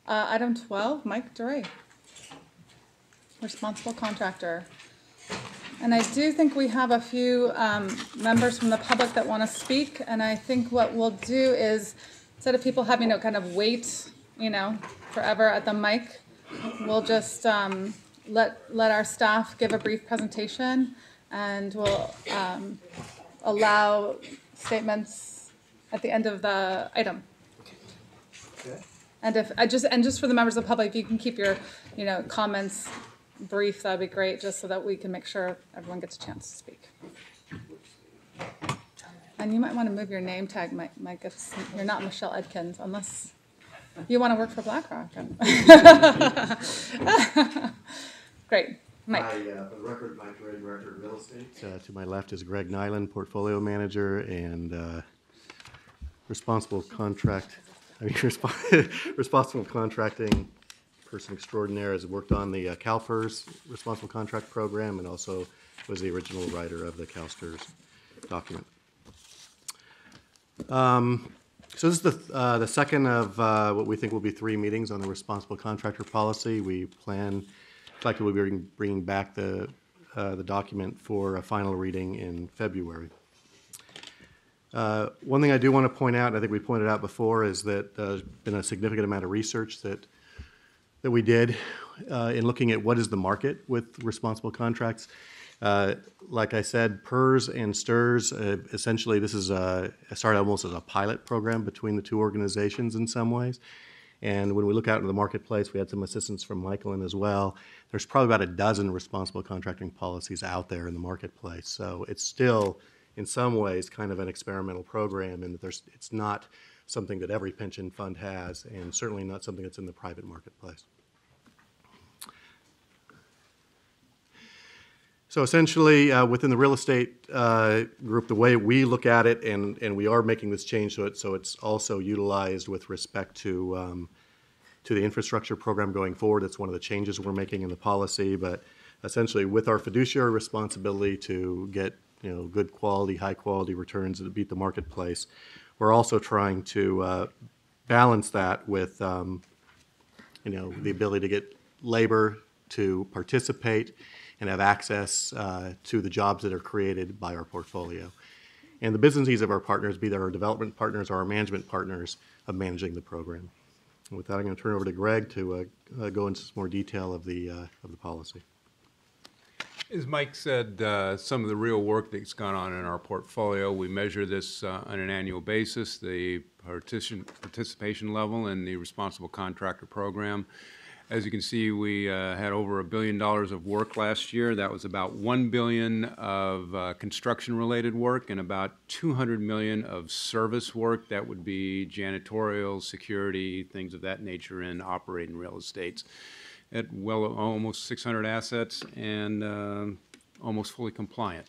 Item 12, Mike DeRay, responsible contractor. And I do think we have a few members from the public that want to speak, and I think what we'll do is, instead of people having to kind of wait, forever at the mic, we'll just let our staff give a brief presentation, and we'll allow statements at the end of the item. Okay. And if just for the members of the public, if you can keep your comments brief, that'd be great, just so that we can make sure everyone gets a chance to speak. And you might want to move your name tag, Mike, if you're not Michelle Edkins, unless you want to work for BlackRock. Great. Mike. Hi, for the record, Mike DeRay, Director of Real Estate. To my left is Greg Nyland, Portfolio Manager and responsible contracting person extraordinaire, has worked on the CalFIRS responsible contract program and also was the original writer of the CalSTRS document. So this is the second of what we think will be 3 meetings on the responsible contractor policy. We plan, collectively, we'll be bringing back the document for a final reading in February. One thing I do want to point out, and I think we pointed out before, is that there's been a significant amount of research that we did in looking at what is the market with responsible contracts. Like I said, PERS and STRS, essentially this is started almost as a pilot program between the 2 organizations in some ways. And when we look out into the marketplace, we had some assistance from Michael in as well. There's probably about a dozen responsible contracting policies out there in the marketplace. So it's still, in some ways, kind of an experimental program in that it's not something that every pension fund has, and certainly not something that's in the private marketplace. So essentially, within the real estate group, the way we look at it, and we are making this change so it's also utilized with respect to the infrastructure program going forward. It's one of the changes we're making in the policy, but essentially with our fiduciary responsibility to get good quality, high quality returns that beat the marketplace, we're also trying to balance that with the ability to get labor to participate and have access to the jobs that are created by our portfolio. And the business needs of our partners, be they our development partners or our management partners, of managing the program. And with that, I'm going to turn it over to Greg to go into some more detail of the policy. As Mike said, some of the real work that's gone on in our portfolio, we measure this on an annual basis, the participation level in the responsible contractor program. As you can see, we had over $1 billion of work last year. That was about $1 billion of construction-related work and about $200 million of service work. That would be janitorial, security, things of that nature in operating real estates. At almost 600 assets and almost fully compliant.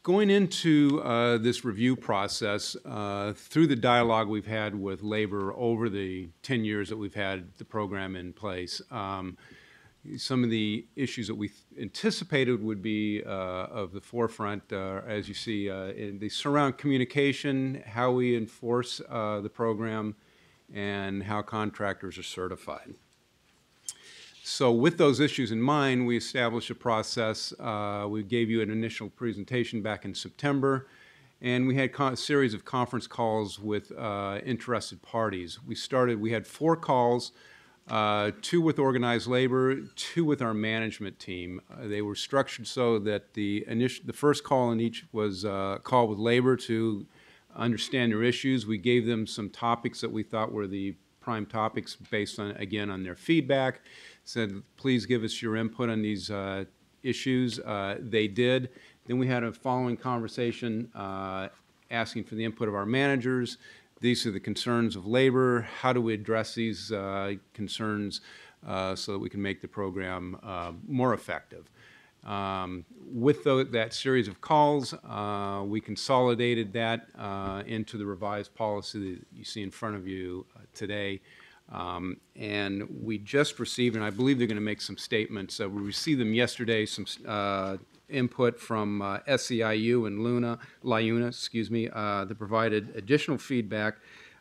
Going into this review process, through the dialogue we've had with labor over the 10 years that we've had the program in place, some of the issues that we anticipated would be of the forefront, as you see, they surround communication, how we enforce the program, and how contractors are certified. So with those issues in mind, we established a process. We gave you an initial presentation back in September, and we had a series of conference calls with interested parties. We had 4 calls, 2 with organized labor, 2 with our management team. They were structured so that the first call in each was a call with labor to understand their issues. We gave them some topics that we thought were the prime topics based on, again, on their feedback. Said, please give us your input on these issues. They did. Then we had a following conversation asking for the input of our managers. These are the concerns of labor. How do we address these concerns so that we can make the program more effective? With that series of calls, we consolidated that into the revised policy that you see in front of you today. And we just received, and I believe they're going to make some statements. We received them yesterday, some input from SEIU and LIUNA, that provided additional feedback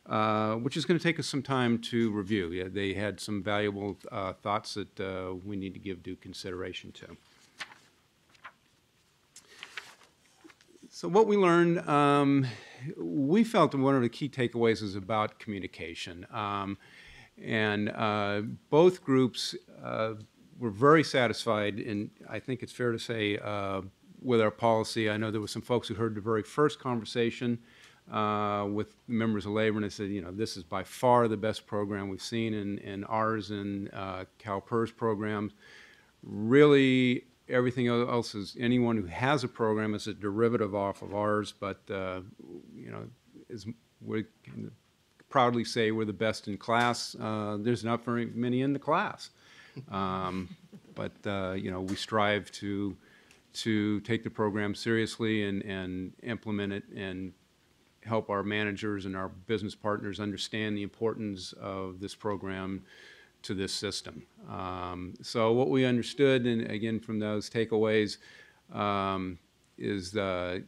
which is going to take us some time to review. Yeah, they had some valuable thoughts that we need to give due consideration to. So what we learned, we felt one of the key takeaways is about communication. Both groups were very satisfied, and I think it's fair to say, with our policy. I know there were some folks who heard the very first conversation with members of labor, and they said, you know, this is by far the best program we've seen in ours and CalPERS programs. Really, everything else is, anyone who has a program is a derivative off of ours, but, you know, we can proudly say we're the best in class. There's not very many in the class. But you know, we strive to take the program seriously and implement it and help our managers and our business partners understand the importance of this program to this system. So what we understood, and again from those takeaways, is the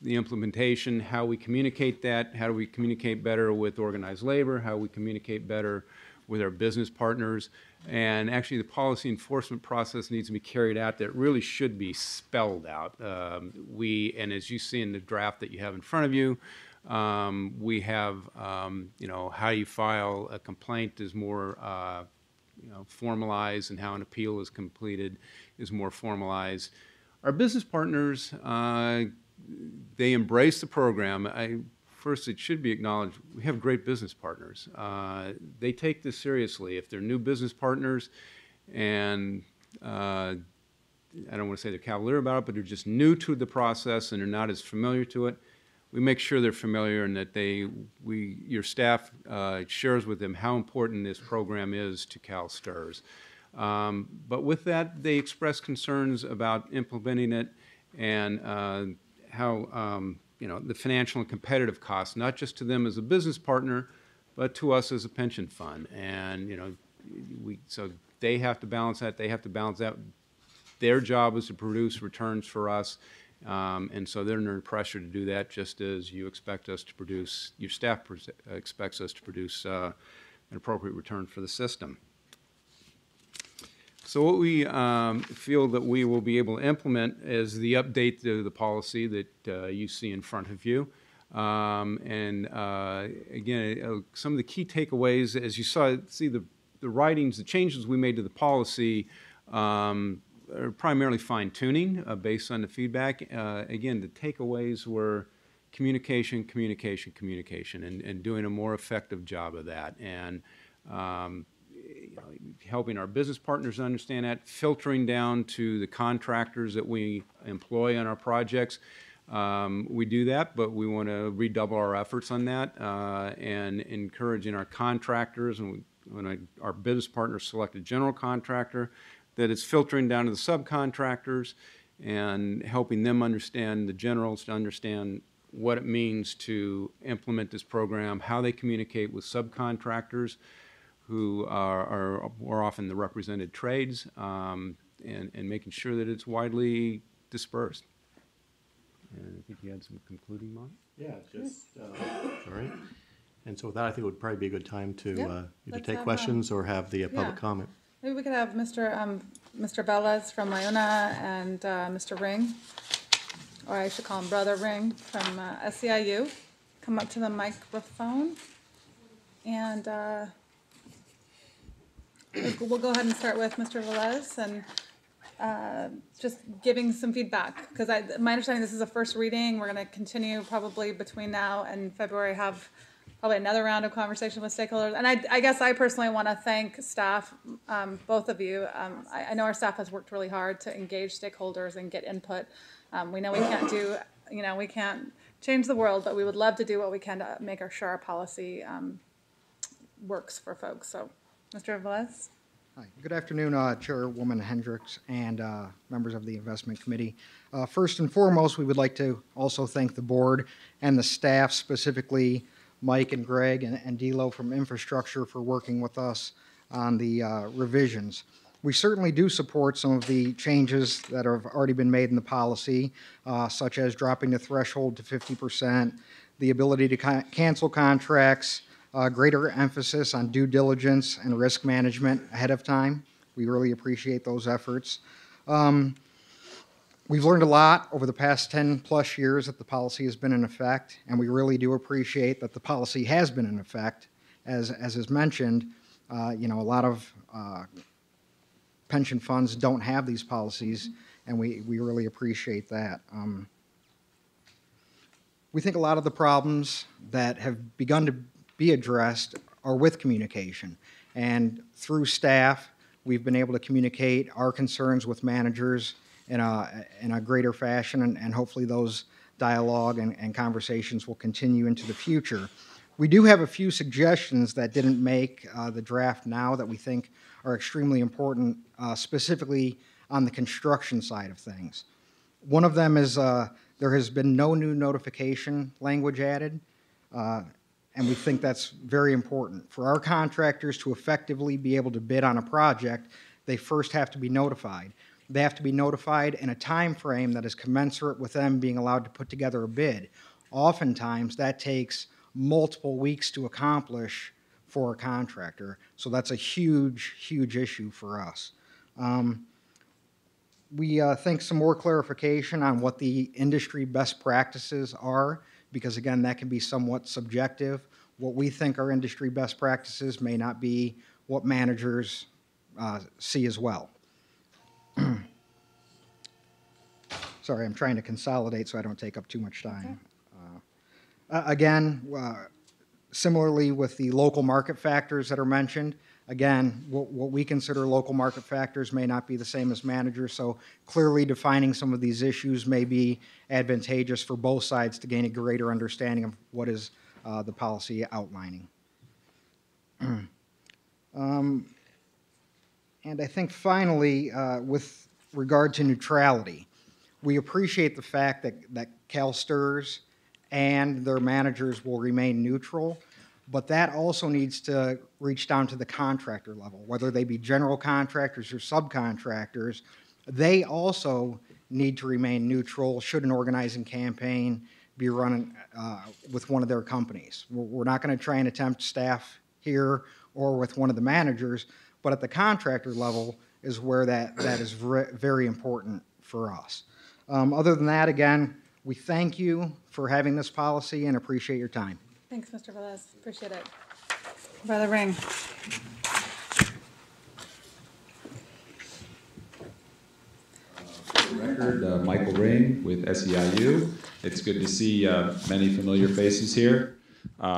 implementation, how we communicate that, how do we communicate better with organized labor, how we communicate better with our business partners, and actually the policy enforcement process needs to be carried out that really should be spelled out. And as you see in the draft that you have in front of you, we have, you know, how you file a complaint is more, you know, formalized, and how an appeal is completed is more formalized. Our business partners, they embrace the program. First, it should be acknowledged, we have great business partners. They take this seriously. If they're new business partners and I don't want to say they're cavalier about it, but they're just new to the process and they're not as familiar to it, we make sure they're familiar and that your staff shares with them how important this program is to CalSTRS. But with that, they express concerns about implementing it and how you know, the financial and competitive costs, not just to them as a business partner, but to us as a pension fund. And, you know, so they have to balance that. They have to balance that. Their job is to produce returns for us. And so they're under pressure to do that, just as you expect us to produce, your staff expects us to produce an appropriate return for the system. So what we feel that we will be able to implement is the update to the policy that you see in front of you. Again, some of the key takeaways, as you see the writings, the changes we made to the policy are primarily fine-tuning based on the feedback. Again, the takeaways were communication, communication, communication, and doing a more effective job of that. And helping our business partners understand that, filtering down to the contractors that we employ on our projects. We do that, but we want to redouble our efforts on that and encouraging our contractors, and when our business partners select a general contractor, that it's filtering down to the subcontractors and helping them understand, the generals to understand what it means to implement this program, how they communicate with subcontractors, who are more often the represented trades, and making sure that it's widely dispersed. And I think you had some concluding, Mark? Yeah, just, sorry. And so with that, I think it would probably be a good time to either take have, questions or have the public yeah. comment. Maybe we could have Mr. Velez from Iona and Mr. Ring, or I should call him Brother Ring from SEIU, come up to the microphone. And we'll go ahead and start with Mr. Velez and just giving some feedback, because my understanding this is a first reading. We're going to continue probably between now and February, have probably another round of conversation with stakeholders. And I guess I personally want to thank staff, both of you. I know our staff has worked really hard to engage stakeholders and get input. We know we can't do, you know, we can't change the world, but we would love to do what we can to make sure our policy works for folks. So, Mr. Velez. Hi. Good afternoon, Chairwoman Hendricks and members of the Investment Committee. First and foremost, we would like to also thank the board and the staff, specifically Mike and Greg and Dilo from Infrastructure, for working with us on the revisions. We certainly do support some of the changes that have already been made in the policy, such as dropping the threshold to 50%, the ability to cancel contracts, greater emphasis on due diligence and risk management ahead of time. We really appreciate those efforts. We've learned a lot over the past 10-plus years that the policy has been in effect, and we really do appreciate that the policy has been in effect. As is mentioned, a lot of pension funds don't have these policies, and we really appreciate that. We think a lot of the problems that have begun to be addressed are with communication, and through staff, we've been able to communicate our concerns with managers in a greater fashion, and hopefully those dialogue and conversations will continue into the future. We do have a few suggestions that didn't make the draft now that we think are extremely important, specifically on the construction side of things. One of them is there has been no new notification language added, and we think that's very important. For our contractors to effectively be able to bid on a project, they first have to be notified. They have to be notified in a time frame that is commensurate with them being allowed to put together a bid. Oftentimes, that takes multiple weeks to accomplish for a contractor, so that's a huge, huge issue for us. We think some more clarification on what the industry best practices are, because again, that can be somewhat subjective. What we think are industry best practices may not be what managers see as well. Sorry, I'm trying to consolidate so I don't take up too much time. Again, similarly with the local market factors that are mentioned, again, what we consider local market factors may not be the same as managers, so clearly defining some of these issues may be advantageous for both sides to gain a greater understanding of what is the policy outlining. And I think finally, with regard to neutrality, we appreciate the fact that CalSTRS and their managers will remain neutral, but that also needs to reach down to the contractor level, whether they be general contractors or subcontractors. They also need to remain neutral should an organizing campaign be run with one of their companies. We're not going to try and attempt staff here or with one of the managers, but at the contractor level is where that is very important for us. Other than that, again, we thank you for having this policy and appreciate your time. Thanks, Mr. Velez. Appreciate it. Brother Ring. For the record, Michael Ring with SEIU. It's good to see many familiar faces here.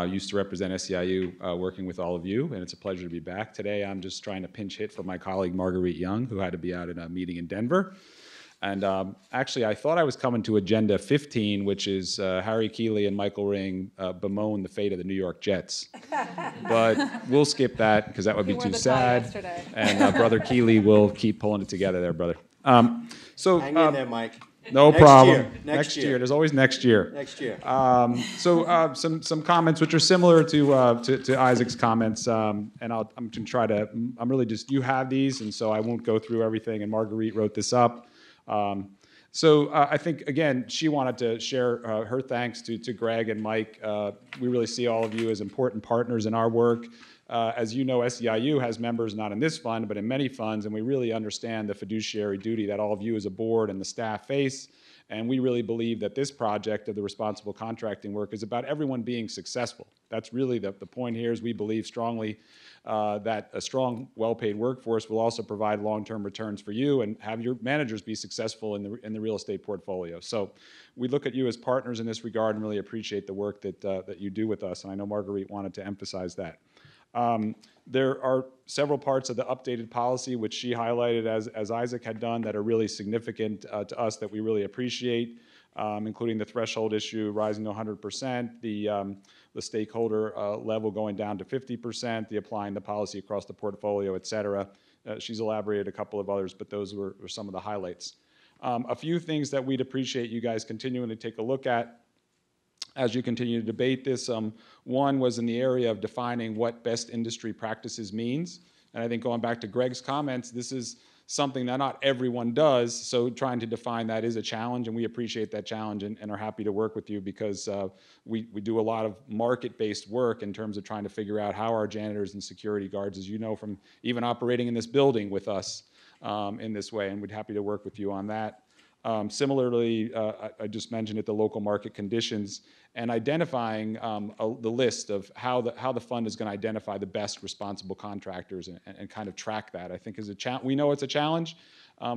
Used to represent SEIU working with all of you, and it's a pleasure to be back. Today I'm just trying to pinch hit for my colleague Marguerite Young, who had to be out at a meeting in Denver. And actually, I thought I was coming to Agenda 15, which is Harry Keeley and Michael Ring bemoan the fate of the New York Jets. But we'll skip that because that would be too sad. And Brother Keeley will keep pulling it together there, brother. Hang in there, Mike. No Next problem. year. Next year. There's always next year. Next year. Some comments which are similar to Isaac's comments, and I'm going to try to. I'm really just, you have these, and so I won't go through everything. And Marguerite wrote this up. I think, again, she wanted to share her thanks to Greg and Mike. We really see all of you as important partners in our work. As you know, SEIU has members not in this fund, but in many funds, and we really understand the fiduciary duty that all of you as a board and the staff face. And we really believe that this project of the responsible contracting work is about everyone being successful. That's really the point here, is we believe strongly that a strong, well-paid workforce will also provide long-term returns for you and have your managers be successful in the real estate portfolio. So we look at you as partners in this regard and really appreciate the work that you do with us. And I know Marguerite wanted to emphasize that. There are several parts of the updated policy which she highlighted as Isaac had done that are really significant to us that we really appreciate, including the threshold issue rising to 100%, the stakeholder level going down to 50%, the applying the policy across the portfolio, et cetera. She's elaborated a couple of others, but those were some of the highlights. A few things that we'd appreciate you guys continuing to take a look at as you continue to debate this. One was in the area of defining what best industry practices means. And I think going back to Greg's comments, this is something that not everyone does. So trying to define that is a challenge, and we appreciate that challenge and are happy to work with you because we do a lot of market-based work in terms of trying to figure out how our janitors and security guards, as you know from even operating in this building with us in this way, and we'd happy to work with you on that. Similarly, I just mentioned it, the local market conditions and identifying the list of how the fund is going to identify the best responsible contractors and kind of track that. I think is a challenge. We know it's a challenge.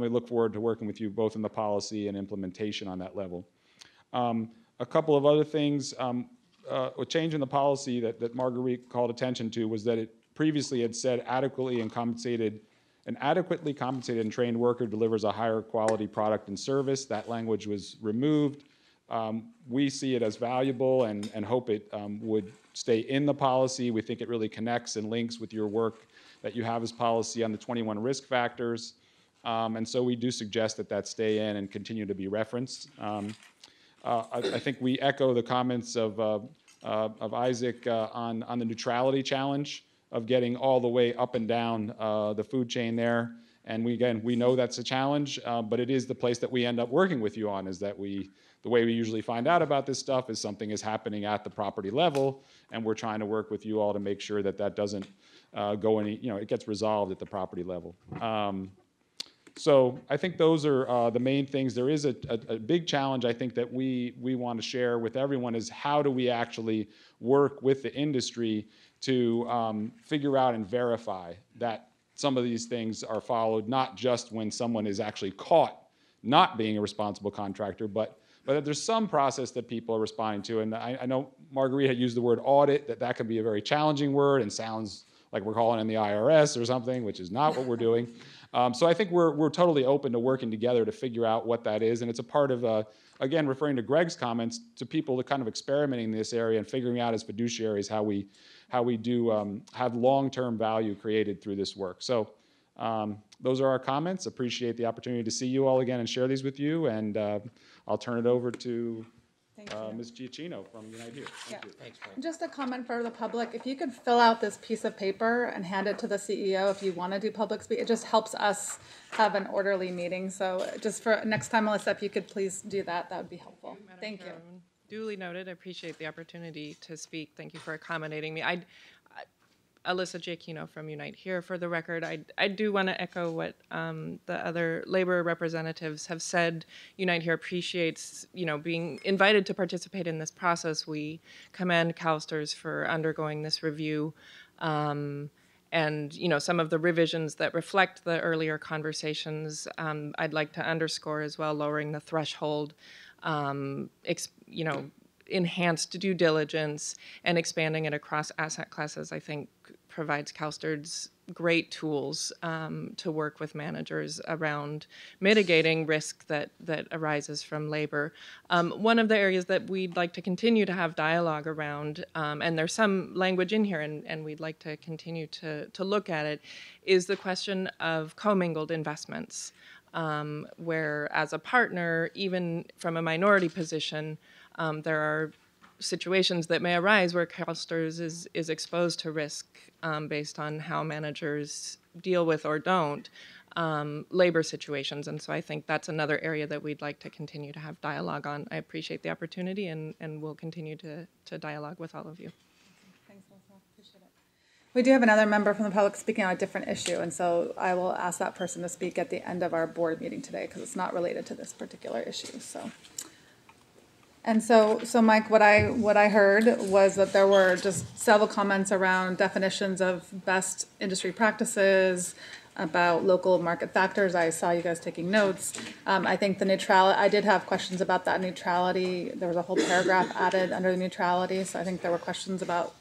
We look forward to working with you both in the policy and implementation on that level. A couple of other things. A change in the policy that Marguerite called attention to was that it previously had said an adequately compensated and trained worker delivers a higher quality product and service. That language was removed. We see it as valuable and hope it would stay in the policy. We think it really connects and links with your work that you have as policy on the 21 risk factors. And so we do suggest that stay in and continue to be referenced. I think we echo the comments of Isaac on the neutrality challenge of getting all the way up and down the food chain there. And we know that's a challenge, but it is the place that we end up working with you on, is that the way we usually find out about this stuff is something is happening at the property level, and we're trying to work with you all to make sure that doesn't go it gets resolved at the property level. So I think those are the main things. There is a big challenge, I think, that we want to share with everyone is how do we actually work with the industry to figure out and verify that some of these things are followed, not just when someone is actually caught not being a responsible contractor, but that there's some process that people are responding to. And I know Marguerite had used the word audit, that can be a very challenging word and sounds like we're calling in the IRS or something, which is not what we're doing. So I think we're totally open to working together to figure out what that is. And it's a part of, again, referring to Greg's comments, to people that kind of experimenting in this area and figuring out as fiduciaries how we do have long-term value created through this work. So those are our comments. Appreciate the opportunity to see you all again and share these with you. And I'll turn it over to Ms. Giacchino from Unite Here. Thank you. Thanks, Mike. Just a comment for the public, if you could fill out this piece of paper and hand it to the CEO if you want to do public speak, it just helps us have an orderly meeting. So just for next time, Melissa, if you could please do that, that would be helpful. Thank you. Duly noted. I appreciate the opportunity to speak. Thank you for accommodating me. Alyssa Giacchino from Unite Here. For the record, I do want to echo what the other labor representatives have said. Unite Here appreciates, being invited to participate in this process. We commend CalSTRS for undergoing this review. And, some of the revisions that reflect the earlier conversations, I'd like to underscore as well, lowering the threshold, enhanced due diligence, and expanding it across asset classes, I think provides CalSTRS great tools to work with managers around mitigating risk that arises from labor. One of the areas that we'd like to continue to have dialogue around, and there's some language in here, and we'd like to continue to look at it, is the question of commingled investments, where as a partner, even from a minority position, there are situations that may arise where CalSTRS is exposed to risk based on how managers deal with or don't labor situations. And so I think that's another area that we'd like to continue to have dialogue on. I appreciate the opportunity and we'll continue to dialogue with all of you. Thanks, Melissa. Appreciate it. We do have another member from the public speaking on a different issue, and so I will ask that person to speak at the end of our board meeting today because it's not related to this particular issue. So Mike, what I heard was that there were just several comments around definitions of best industry practices, about local market factors. I saw you guys taking notes. I think the neutrality, I did have questions about that neutrality. There was a whole paragraph added under the neutrality, so I think there were questions about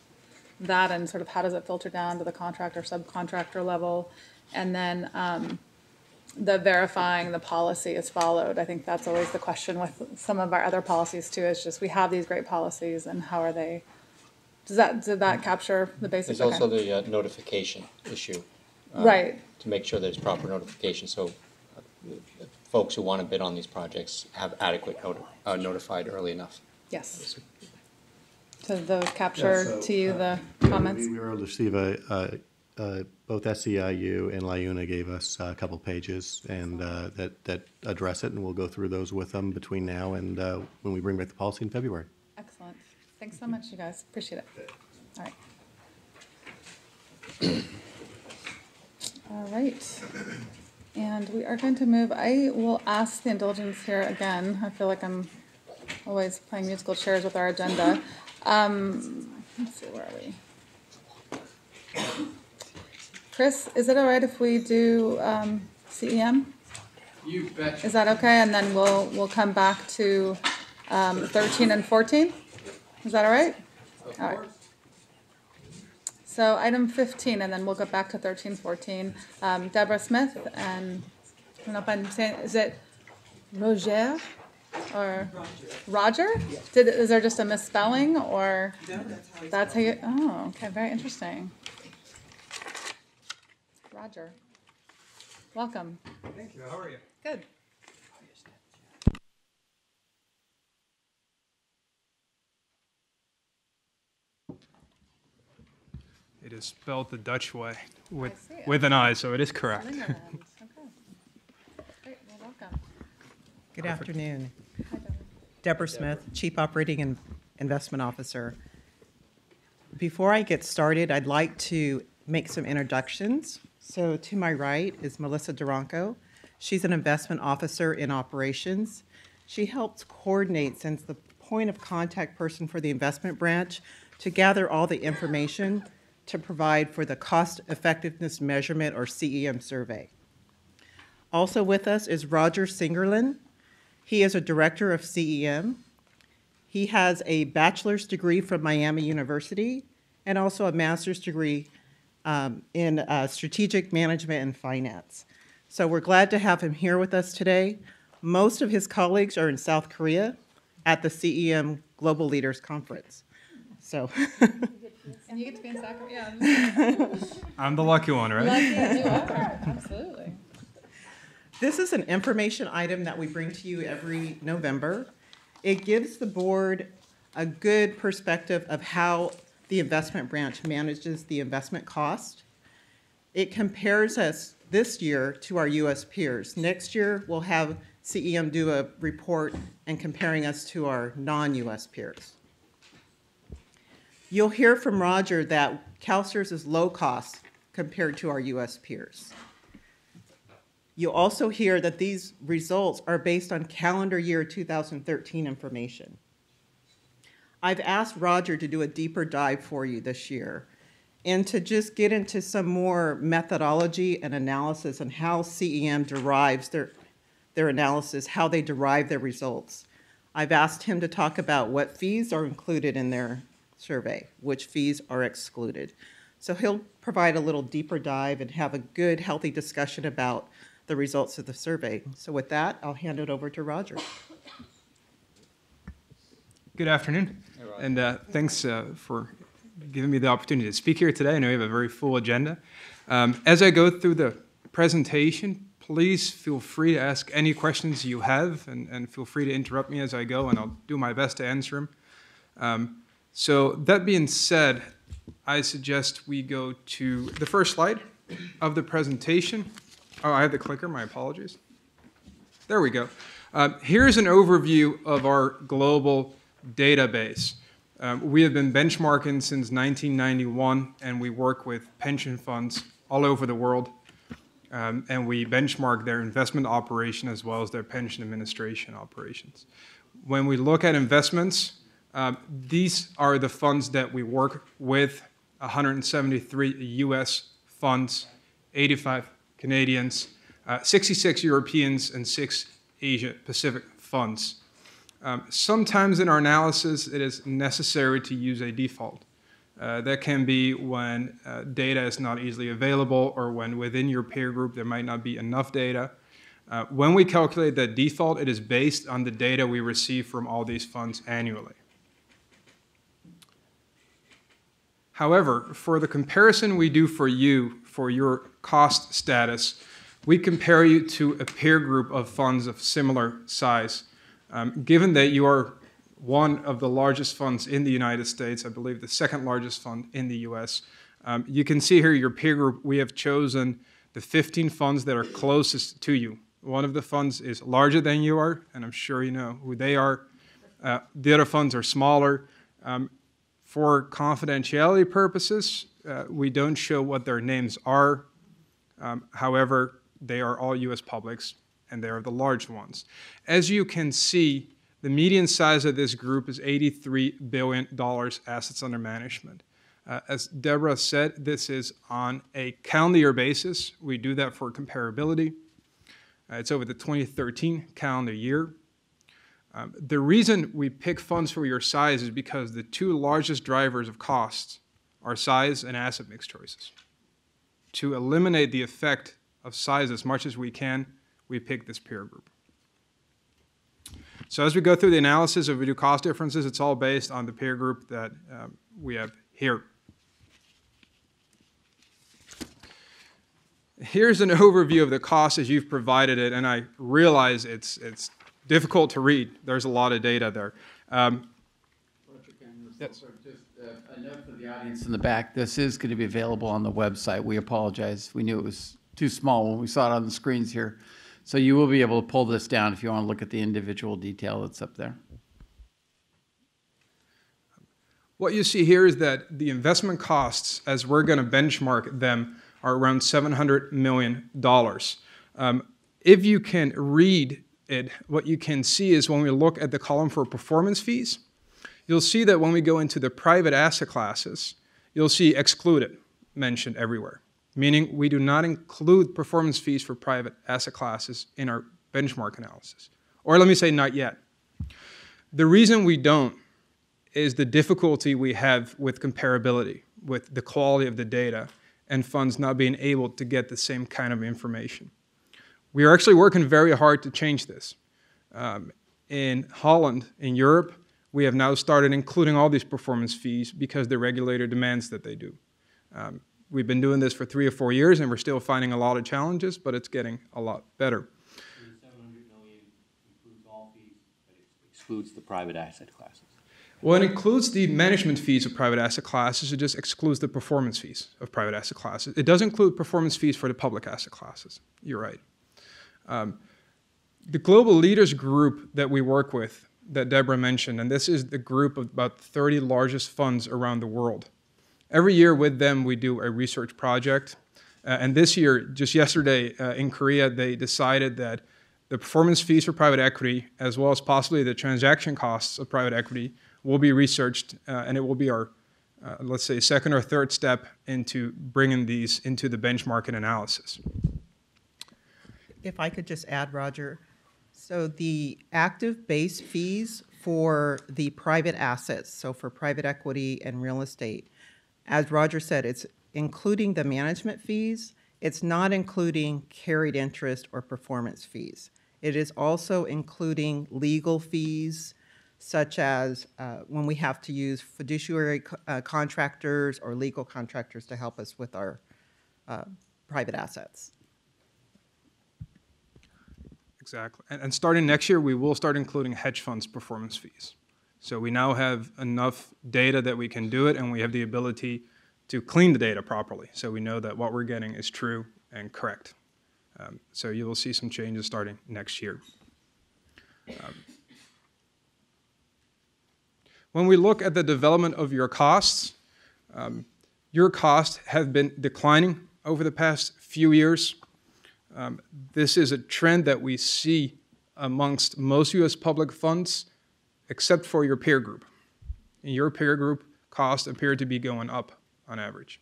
that and sort of how does it filter down to the contractor, subcontractor level. And then the verifying the policy is followed. I think that's always the question with some of our other policies too, is just we have these great policies and how are they, did that capture the basics? There's also the notification issue. Right. To make sure there's proper notification, so folks who want to bid on these projects have adequate notified early enough. Yes. So those capture to you the comments? We were able to receive a both SEIU and LiUNA gave us a couple pages and that address it, and we'll go through those with them between now and when we bring back the policy in February. Excellent. Thanks so much, you guys. Appreciate it. All right. All right. And we are going to move. I will ask the indulgence here again. I feel like I'm always playing musical chairs with our agenda. Let's see, where are we? Chris, is it all right if we do CEM? You bet. Is that okay? And then we'll come back to 13 and 14? Is that all right? All right. So item 15, and then we'll go back to 13, 14. Deborah Smith, and I don't know if I'm saying, is it Roger or Roger? Is there just a misspelling, or? No, That's how you, oh, okay, very interesting. Roger. Welcome. Thank you. How are you? Good. It is spelled the Dutch way I see it. with an I, so it is correct. Lingerland. Okay. Great, well, welcome. Good afternoon. Hi, Deborah. Deborah Smith, Chief Operating and Investment Officer. Before I get started, I'd like to make some introductions. So to my right is Melissa Duranco. She's an investment officer in operations. She helps coordinate since the point of contact person for the investment branch to gather all the information to provide for the cost effectiveness measurement or CEM survey. Also with us is Roger Singerlin. He is a director of CEM. He has a bachelor's degree from Miami University and also a master's degree in strategic management and finance. So we're glad to have him here with us today. Most of his colleagues are in South Korea at the CEM Global Leaders Conference. So And you get to be in Sacramento, yeah. I'm the lucky one, right? Lucky that you are, absolutely. this is an information item that we bring to you every November. It gives the board a good perspective of how the investment branch manages the investment cost. It compares us this year to our U.S. peers. Next year, we'll have CEM do a report and comparing us to our non-U.S. peers. You'll hear from Roger that CalSTRS is low cost compared to our U.S. peers. You'll also hear that these results are based on calendar year 2013 information. I've asked Roger to do a deeper dive for you this year and to just get into some more methodology and analysis on how CEM derives their analysis, how they derive their results. I've asked him to talk about what fees are included in their survey, which fees are excluded. So he'll provide a little deeper dive and have a good, healthy discussion about the results of the survey. So with that, I'll hand it over to Roger. Good afternoon, and thanks for giving me the opportunity to speak here today. I know we have a very full agenda. As I go through the presentation, please feel free to ask any questions you have, and feel free to interrupt me as I go, and I'll do my best to answer them. So that being said, I suggest we go to the first slide of the presentation. Oh, I have the clicker, my apologies. There we go. Here's an overview of our global database. We have been benchmarking since 1991, and we work with pension funds all over the world, and we benchmark their investment operation as well as their pension administration operations. When we look at investments, these are the funds that we work with: 173 US funds, 85 Canadians, 66 Europeans, and 6 Asia Pacific funds. Sometimes in our analysis, it is necessary to use a default. That can be when data is not easily available or when within your peer group there might not be enough data. When we calculate that default, it is based on the data we receive from all these funds annually. However, for the comparison we do for you, for your cost status, we compare you to a peer group of funds of similar size. Given that you are one of the largest funds in the United States, I believe the second largest fund in the US, You can see here your peer group, we have chosen the 15 funds that are closest to you. One of the funds is larger than you are, and I'm sure you know who they are. The other funds are smaller. For confidentiality purposes, we don't show what their names are. However, they are all U.S. publics, and they are the large ones. As you can see, the median size of this group is $83 billion assets under management. As Deborah said, this is on a calendar year basis. We do that for comparability. It's over the 2013 calendar year. The reason we pick funds for your size is because the two largest drivers of costs are size and asset mix choices. To eliminate the effect of size as much as we can, we pick this peer group. So as we go through the analysis, if we do cost differences, it's all based on the peer group that we have here. Here's an overview of the cost as you've provided it, and I realize it's difficult to read. There's a lot of data there. Yes. Just a note for the audience in the back, this is going to be available on the website. We apologize. We knew it was too small when we saw it on the screens here. So you will be able to pull this down if you want to look at the individual detail that's up there. What you see here is that the investment costs, as we're going to benchmark them, are around $700 million. If you can read it, what you can see is when we look at the column for performance fees, you'll see that when we go into the private asset classes, you'll see excluded mentioned everywhere, meaning we do not include performance fees for private asset classes in our benchmark analysis. Or let me say not yet. The reason we don't is the difficulty we have with comparability, with the quality of the data, and funds not being able to get the same kind of information. We are actually working very hard to change this. In Holland, in Europe, we have now started including all these performance fees because the regulator demands that they do. We've been doing this for 3 or 4 years, and we're still finding a lot of challenges, but it's getting a lot better. The $700 million includes all fees, but it excludes the private asset classes. Well, it includes the management fees of private asset classes. It just excludes the performance fees of private asset classes. It does include performance fees for the public asset classes. You're right. The global leaders group that we work with, that Deborah mentioned, and this is the group of about 30 largest funds around the world. Every year with them, we do a research project. And this year, just yesterday in Korea, they decided that the performance fees for private equity, as well as possibly the transaction costs of private equity, will be researched, and it will be our, let's say, second or third step into bringing these into the benchmarking analysis. If I could just add, Roger, so the active base fees for the private assets, so for private equity and real estate, as Roger said, it's including the management fees. It's not including carried interest or performance fees. It is also including legal fees, such as when we have to use fiduciary contractors or legal contractors to help us with our private assets. Exactly. And starting next year, we will start including hedge funds performance fees. So we now have enough data that we can do it, and we have the ability to clean the data properly. So we know that what we're getting is true and correct. So you will see some changes starting next year. When we look at the development of your costs have been declining over the past few years. This is a trend that we see amongst most U.S. public funds, except for your peer group. In your peer group, costs appear to be going up on average.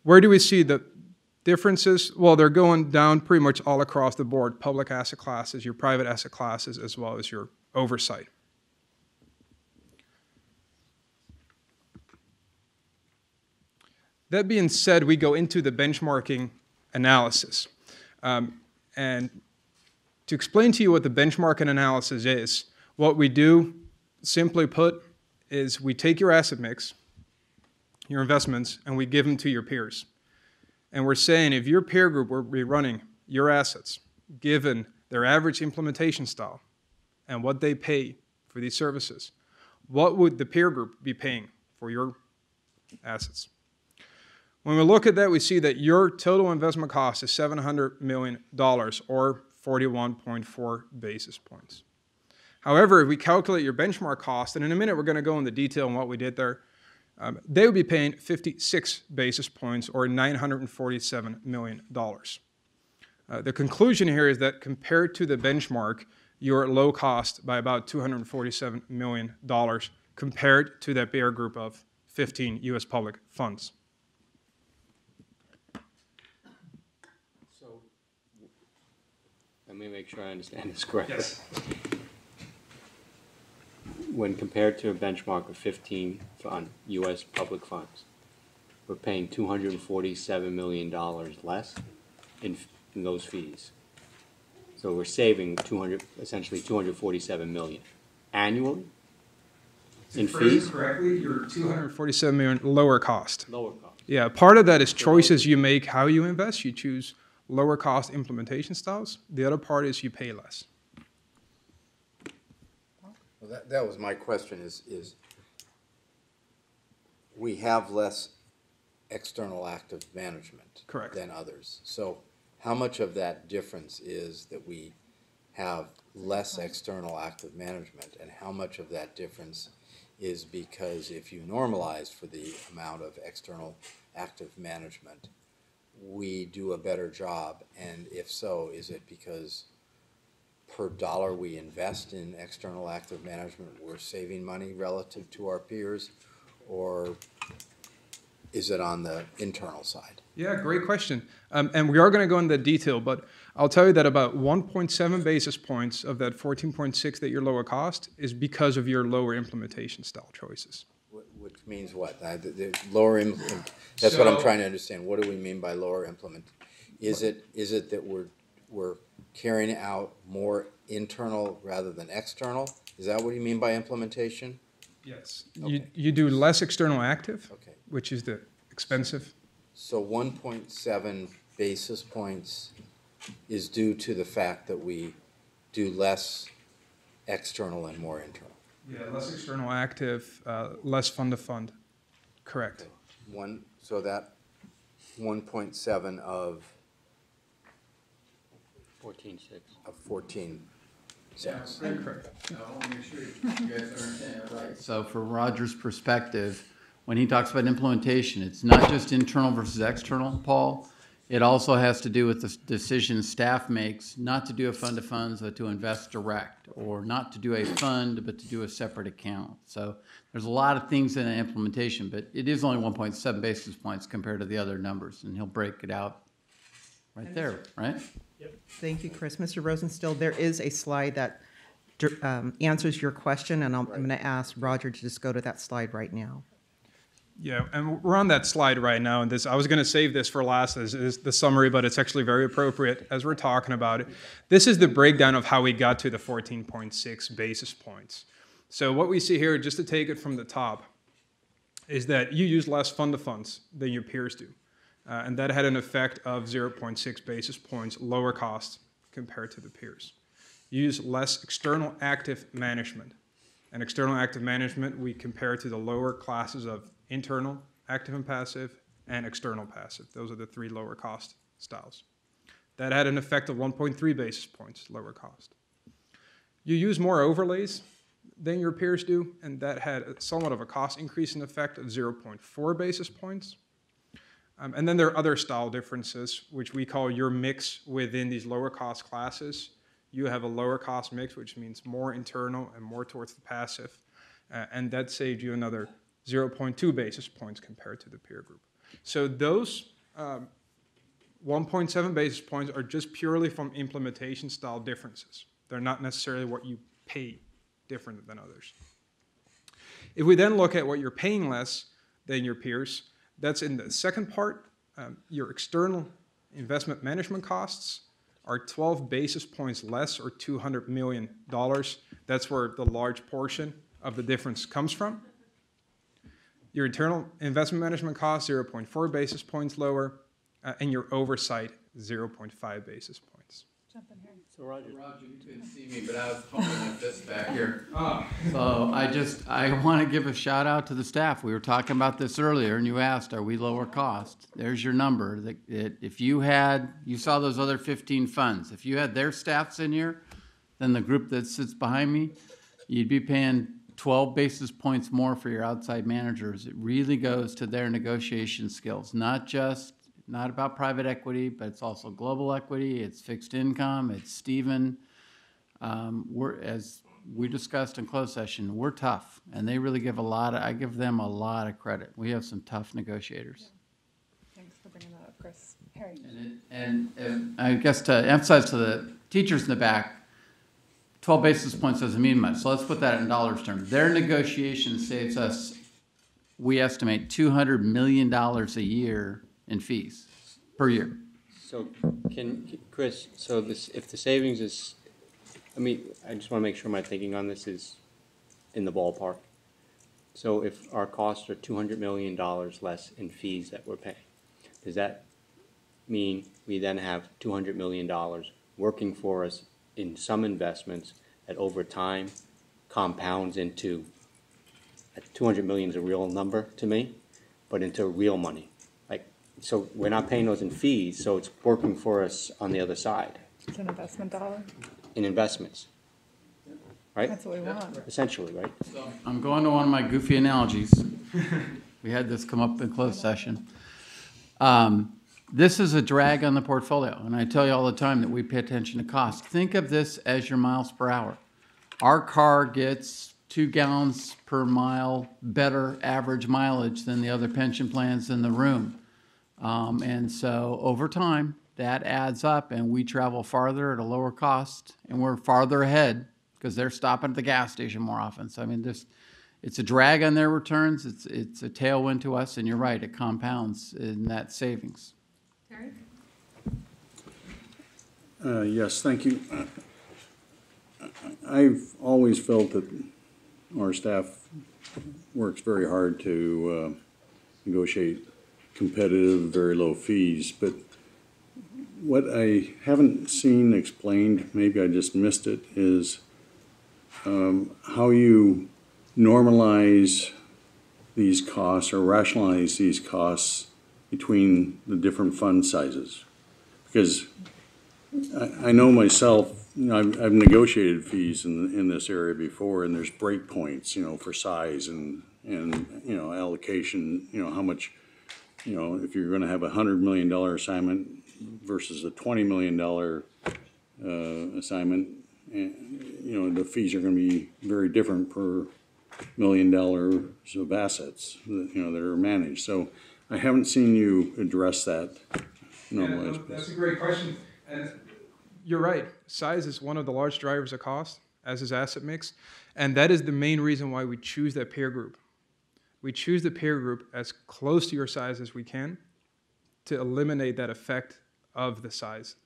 Where do we see the differences? Well, they're going down pretty much all across the board, public asset classes, your private asset classes, as well as your oversight. That being said, we go into the benchmarking analysis. And to explain to you what the benchmarking analysis is, what we do, simply put, is we take your asset mix, your investments, and we give them to your peers. And we're saying if your peer group were running your assets, given their average implementation style and what they pay for these services, what would the peer group be paying for your assets? When we look at that, we see that your total investment cost is $700 million, or 41.4 basis points. However, if we calculate your benchmark cost, and in a minute we're going to go into detail on what we did there, they would be paying 56 basis points, or $947 million. The conclusion here is that compared to the benchmark, you're at low cost by about $247 million compared to that peer group of 15 U.S. public funds. So, let me make sure I understand this correctly. Yes. When compared to a benchmark of 15 U.S. public funds, we're paying $247 million less in those fees. So we're saving essentially $247 million annually in fees. Correctly, you're $247 million lower cost. Lower cost. Yeah, part of that is choices you make how you invest. You choose lower cost implementation styles. The other part is you pay less. Well, that was my question is we have less external active management Correct. than others. So how much of that difference is that we have less external active management, and how much of that difference is because if you normalized for the amount of external active management, we do a better job? And if so, is it because per dollar we invest in external active management, we're saving money relative to our peers, or is it on the internal side? Yeah, great question. And we are going to go into detail, but I'll tell you that about 1.7 basis points of that 14.6 that your lower cost is because of your lower implementation style choices. Which means what? The lower that's what I'm trying to understand. What do we mean by lower implement? Is it that we're carrying out more internal rather than external? Is that what you mean by implementation? Yes. Okay. You do less external active, Okay. which is the expensive. So 1.7 basis points is due to the fact that we do less external and more internal. Yeah, less external active, less fund to fund. Correct. Okay. So that 1.7 of 14.6. 14. Correct. I want to make sure you guys understand it right. So from Roger's perspective, when he talks about implementation, it's not just internal versus external, Paul. It also has to do with the decision staff makes not to do a fund to funds, but to invest direct, or not to do a fund, but to do a separate account. So there's a lot of things in an implementation, but it is only 1.7 basis points compared to the other numbers, and he'll break it out right there, right? Thank you, Chris. Mr. Rosenstiel, there is a slide that answers your question, and I'm going to ask Roger to just go to that slide right now. Yeah, and we're on that slide right now, and I was going to save this for last as the summary, but it's actually very appropriate as we're talking about it. This is the breakdown of how we got to the 14.6 basis points. So what we see here, just to take it from the top, is that you use less fund to funds than your peers do. And that had an effect of 0.6 basis points lower cost compared to the peers. You use less external active management. And external active management, we compare to the lower classes of internal active and passive and external passive. Those are the three lower cost styles. That had an effect of 1.3 basis points lower cost. You use more overlays than your peers do, and that had somewhat of a cost increase in effect of 0.4 basis points. And then there are other style differences, which we call your mix within these lower cost classes. You have a lower cost mix, which means more internal and more towards the passive. And that saved you another 0.2 basis points compared to the peer group. So those 1.7 basis points are just purely from implementation style differences. They're not necessarily what you pay different than others. If we then look at what you're paying less than your peers, that's in the second part. Your external investment management costs are 12 basis points less, or $200 million. That's where the large portion of the difference comes from. Your internal investment management costs, 0.4 basis points lower, and your oversight, 0.5 basis points. Jump in here. So Roger, Roger, you couldn't see me, but I was holding my fist back here. So I want to give a shout out to the staff. We were talking about this earlier, and you asked, are we lower cost? There's your number. If you saw those other 15 funds. If you had their staffs in here, then the group that sits behind me, you'd be paying 12 basis points more for your outside managers. It really goes to their negotiation skills, not about private equity, but it's also global equity, it's fixed income, it's Stephen. As we discussed in closed session, we're tough, and they really I give them a lot of credit. We have some tough negotiators. Thanks for bringing that up, Chris. Harry? And I guess to emphasize to the teachers in the back, 12 basis points doesn't mean much, so let's put that in dollars terms. Their negotiation saves us, we estimate, $200 million a year in fees per year. so Chris, so if the savings is, I just want to make sure my thinking on this is in the ballpark. So if our costs are $200 million less in fees that we're paying, does that mean we then have $200 million working for us in some investments that over time compounds into, 200 million is a real number to me, but into real money? So we're not paying those in fees, so it's working for us on the other side It's an investment dollar. in investments, right? That's what we want. Essentially, right? I'm going to one of my goofy analogies. We had this come up in closed session. This is a drag on the portfolio, and I tell you all the time that we pay attention to cost. Think of this as your miles per hour. Our car gets 2 gallons per mile better average mileage than the other pension plans in the room. And so over time, that adds up, and we travel farther at a lower cost, and we're farther ahead because they're stopping at the gas station more often. So, it's a drag on their returns. It's a tailwind to us, and you're right, it compounds in that savings. Harry? Yes, thank you. I've always felt that our staff works very hard to negotiate competitive, very low fees, but what I haven't seen explained, maybe I just missed it, is how you normalize these costs or rationalize these costs between the different fund sizes. Because I know myself, I've negotiated fees in this area before, and there's break points, for size and allocation, how much, if you're going to have a $100 million assignment versus a $20 million assignment, the fees are going to be very different per $1 million of assets that are managed. So I haven't seen you address that. That's a great question. And you're right. Size is one of the large drivers of cost, as is asset mix. And that is the main reason why we choose that peer group. We choose the peer group as close to your size as we can to eliminate that effect of the size.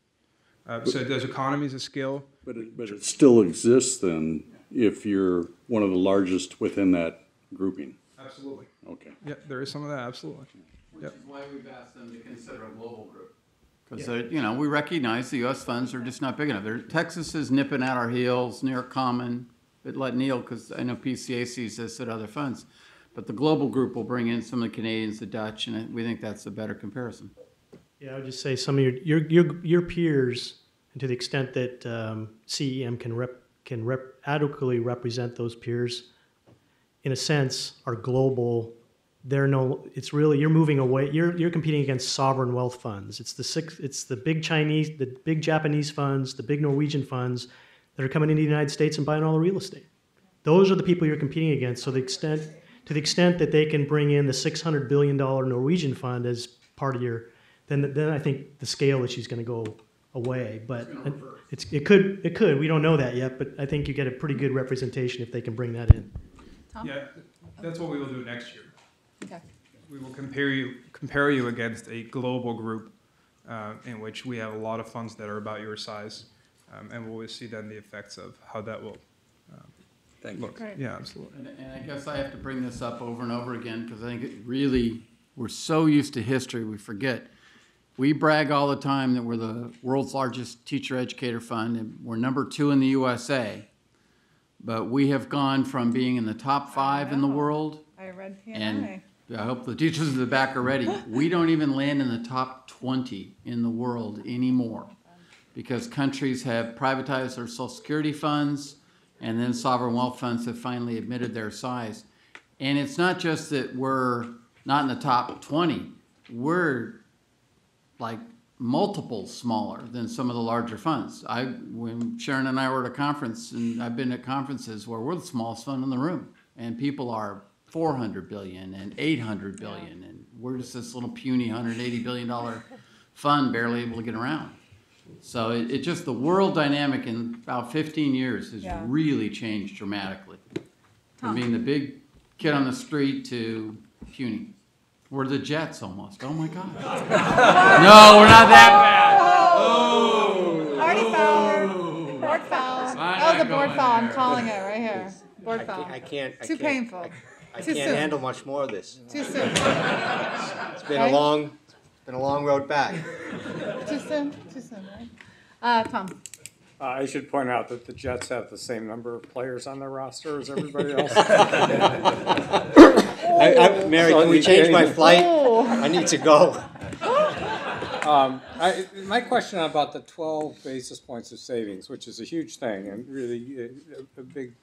So there's economies of scale. But it still exists then if you're one of the largest within that grouping. Absolutely. Okay. Yeah, there is some of that, absolutely. Which is why we've asked them to consider a global group. Because, we recognize the U.S. funds are just not big enough. Texas is nipping at our heels, New York Common, but let Neil, because I know PCA sees this at other funds. But the global group will bring in some of the Canadians, the Dutch, and we think that's a better comparison. Yeah, I would just say some of your peers, and to the extent that CEM can adequately represent those peers, in a sense, are global. You're moving away. You're competing against sovereign wealth funds. It's the big Chinese, the big Japanese funds, the big Norwegian funds that are coming into the United States and buying all the real estate. Those are the people you're competing against. So to the extent that they can bring in the $600 billion Norwegian fund as part of your, then I think the scale issue is going to go away. But it could. We don't know that yet, but I think you get a pretty good representation if they can bring that in. Tom? Yeah, that's what we will do next year. Okay. We will compare you against a global group in which we have a lot of funds that are about your size, and we'll see then the effects of how that will look. Great. Yeah, absolutely. And I guess I have to bring this up over and over again because I think we're so used to history we forget. We brag all the time that we're the world's largest teacher educator fund, and we're number 2 in the USA. But we have gone from being in the top 5 in the world, I read and PNI. I hope the teachers in the back are ready. We don't even land in the top 20 in the world anymore because countries have privatized their Social Security funds, and then sovereign wealth funds have finally admitted their size. And it's not just that we're not in the top 20. We're like multiples smaller than some of the larger funds. When Sharon and I were at a conference, and I've been at conferences where we're the smallest fund in the room, and people are 400 billion and 800 billion, and we're just this little puny $180 billion fund barely able to get around. So it just, the world dynamic in about 15 years has really changed dramatically. From being the big kid on the street to puny. We're the Jets almost. Oh my God. No, we're not that bad. Oh. Already foul. Board foul. That was a board foul. I'm calling it right here. Board foul. I can't. Too painful. I Too can't soon. handle much more of this. Too soon. It's been Right? a long road back. Too soon. Too soon, right? Tom. I should point out that the Jets have the same number of players on their roster as everybody else. Mary, can we change my flight? I need to go. My question about the 12 basis points of savings, which is a huge thing and really a big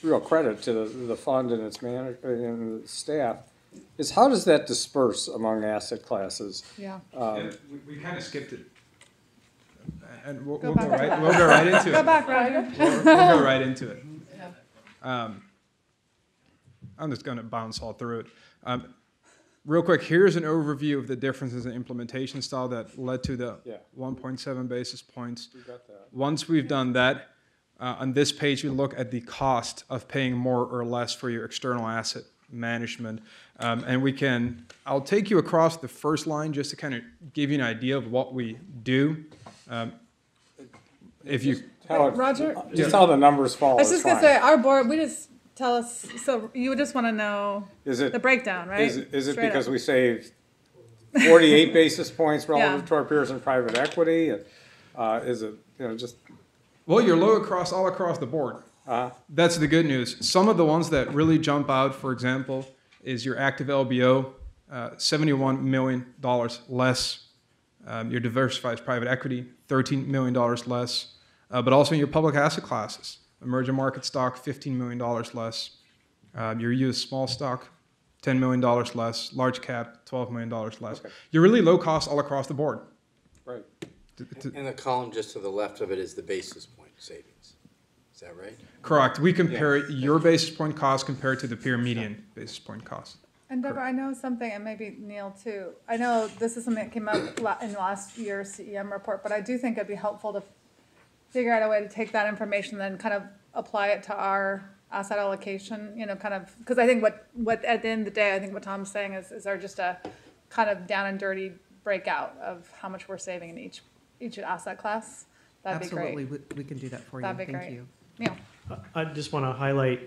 real credit to the fund and its manager and the staff, is how does that disperse among asset classes? Yeah. We kind of skipped it. And we'll Go go back to right. that. We'll go right into it. Go back, Roger. We'll go right into it. I'm just going to bounce all through it. Real quick, here's an overview of the differences in implementation style that led to the 1.7 basis points. You got that. Once we've done that, on this page, we look at the cost of paying more or less for your external asset management. And I'll take you across the first line just to kind of give you an idea of what we do. Roger? Just how the numbers fall. I was just going to say, our board, we just tell us, so you would just want to know the breakdown, right? Is it Straight because up. we saved 48 basis points relative Yeah. to our peers in private equity? Is it, just... Well, you're low all across the board. That's the good news. Some of the ones that really jump out, for example, is your active LBO, $71 million less. Your diversified private equity, $13 million less. But also in your public asset classes, emerging market stock, $15 million less. Your US small stock, $10 million less. Large cap, $12 million less. Okay. You're really low cost all across the board. Right. And the column just to the left of it is the basis point savings. Is that right? Correct. We compare your basis point cost compared to the peer median basis point cost. And Deborah, I know something, and maybe Neil too. I know this is something that came up in last year's CEM report, but I do think it'd be helpful to figure out a way to take that information and then kind of apply it to our asset allocation, because I think what at the end of the day, I think what Tom's saying is there just a kind of down and dirty breakout of how much we're saving in each asset class. That'd be great. Absolutely, we can do that for you. That'd be Thank great. you. Neil. I just want to highlight,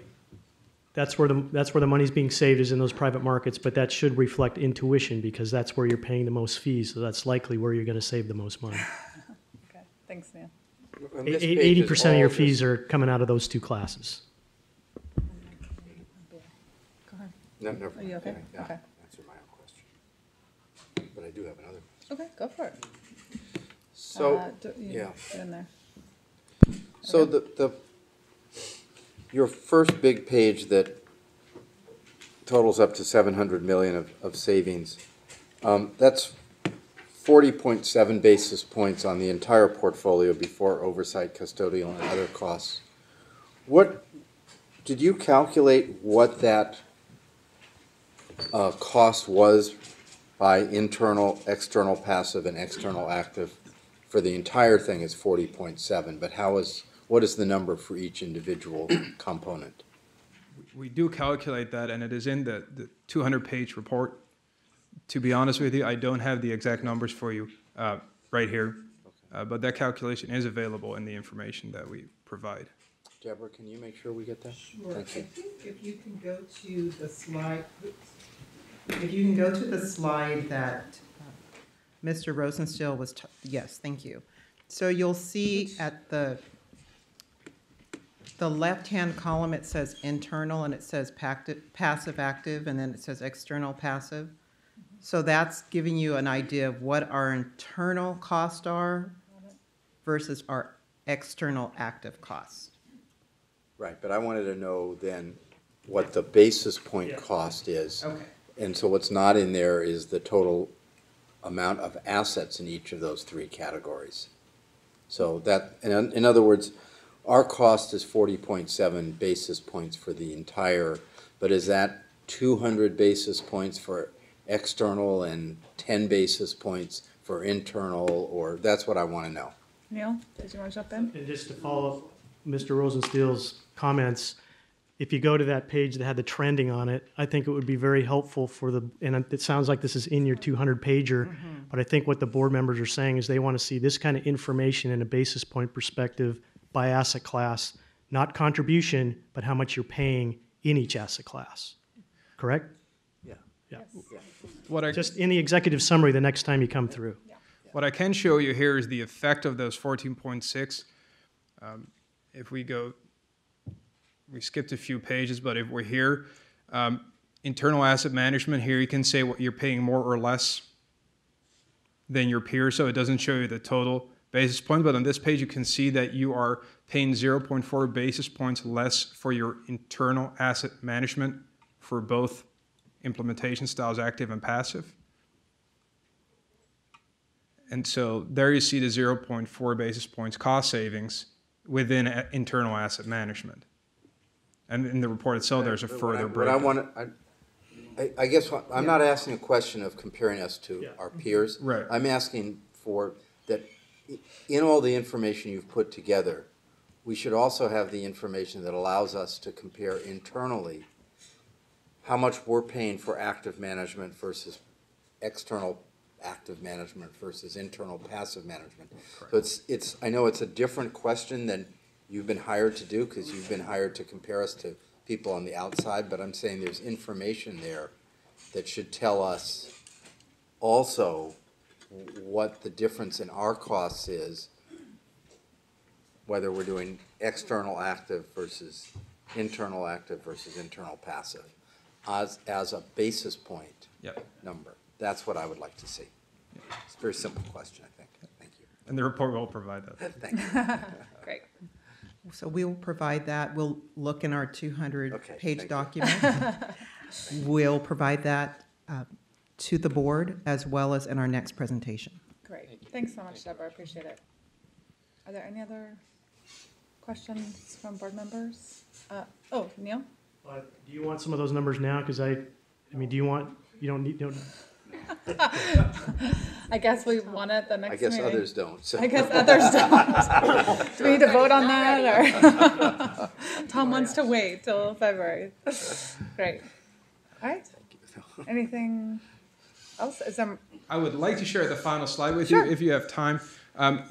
that's where the money's being saved is in those private markets, but that should reflect intuition because that's where you're paying the most fees, so that's likely where you're going to save the most money. Okay, thanks, Neil. 80% of your fees are coming out of those two classes. Go ahead. No, never. Are you okay? Yeah, Okay. answer my own question. But I do have another question. Okay, go for it. So, Get in there. So your first big page that totals up to 700 million of savings, that's 40.7 basis points on the entire portfolio before oversight, custodial, and other costs. What did you calculate what that cost was by internal, external passive, and external active? For the entire thing is 40.7, but what is the number for each individual component? We do calculate that, and it is in the 200-page report. To be honest with you, I don't have the exact numbers for you right here, but that calculation is available in the information that we provide. Deborah, can you make sure we get that? Sure. Thank you. I think if you can go to the slide, If you can go to the slide that Mr. Rosenstiel was, yes, thank you. So you'll see at the left-hand column, it says internal, and it says passive active, and then it says external passive. So that's giving you an idea of what our internal costs are versus our external active costs. Right, but I wanted to know then what the basis point cost is. Okay. And so what's not in there is the total amount of assets in each of those three categories. So that, in other words, our cost is 40.7 basis points for the entire, but is that 200 basis points for external and 10 basis points for internal, or that's what I want to know. Neil, did you want to jump in? And just to follow up Mr. Rosenstiel's comments, if you go to that page that had the trending on it, I think it would be very helpful for the, and it sounds like this is in your 200 pager, but I think what the board members are saying is they want to see this kind of information in a basis point perspective by asset class, not contribution, but how much you're paying in each asset class. Correct? Yeah. Yeah. What I, Just in the executive summary the next time you come through. what I can show you here is the effect of those 14.6. If we go, we skipped a few pages, but if we're here, internal asset management, here you can say what you're paying more or less than your peers, so it doesn't show you the total basis point, but on this page you can see that you are paying 0.4 basis points less for your internal asset management for both implementation styles, active and passive. And so there you see the 0.4 basis points cost savings within internal asset management. And in the report itself, there's a further breakdown. I guess I'm not asking a question of comparing us to our peers. Right. I'm asking for that in all the information you've put together, we should also have the information that allows us to compare internally how much we're paying for active management versus external active management versus internal passive management. Correct. So it's I know it's a different question than you've been hired to do, because you've been hired to compare us to people on the outside, but I'm saying there's information there that should tell us also what the difference in our costs is, whether we're doing external active versus internal passive, as a basis point number. That's what I would like to see. It's a very simple question, I think. Thank you. And the report will provide that. Thank you. Great. So we'll provide that. We'll look in our 200-page document. We'll provide that to the board as well as in our next presentation. Great. Thanks so much, Deborah. I appreciate it. Are there any other questions from board members? Oh, Neil? Do you want some of those numbers now? Because I mean, you don't need, I guess we want it the next I guess meeting. others don't. So. I guess others don't. Do we need to vote on that, or Tom wants to wait till February? Great. All right. Anything else? Is there? I would like to share the final slide with you if you have time.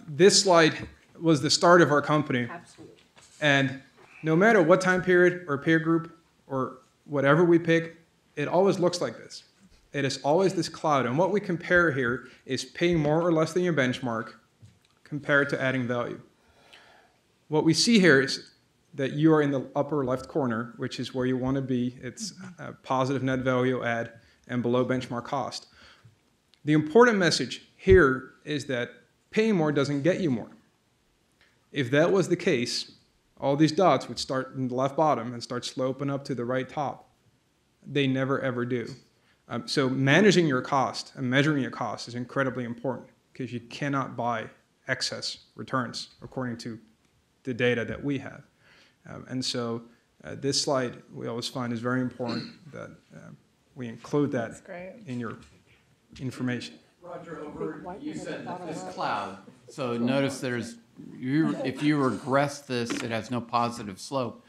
This slide was the start of our company. Absolutely. And no matter what time period or peer group or whatever we pick, it always looks like this. It is always this cloud. And what we compare here is paying more or less than your benchmark compared to adding value. What we see here is that you are in the upper left corner, which is where you want to be. It's a positive net value add and below benchmark cost. The important message here is that paying more doesn't get you more. If that was the case, all these dots would start in the left bottom and start sloping up to the right top. They never, ever do. So managing your cost and measuring your cost is incredibly important, because you cannot buy excess returns according to the data that we have. And so this slide we always find is very important that we include that in your information. Roger, you said this cloud. So notice if you regress this, it has no positive slope.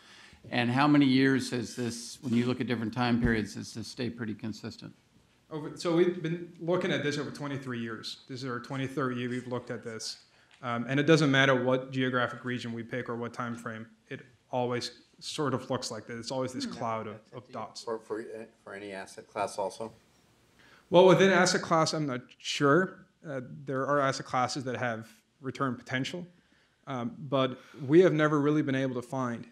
And how many years has this, when you look at different time periods, has this stayed pretty consistent? So we've been looking at this over 23 years. This is our 23rd year we've looked at this. And it doesn't matter what geographic region we pick or what time frame, it always sort of looks like that. It's always this cloud of dots. For any asset class also? Well, within asset class, I'm not sure. There are asset classes that have return potential, but we have never really been able to find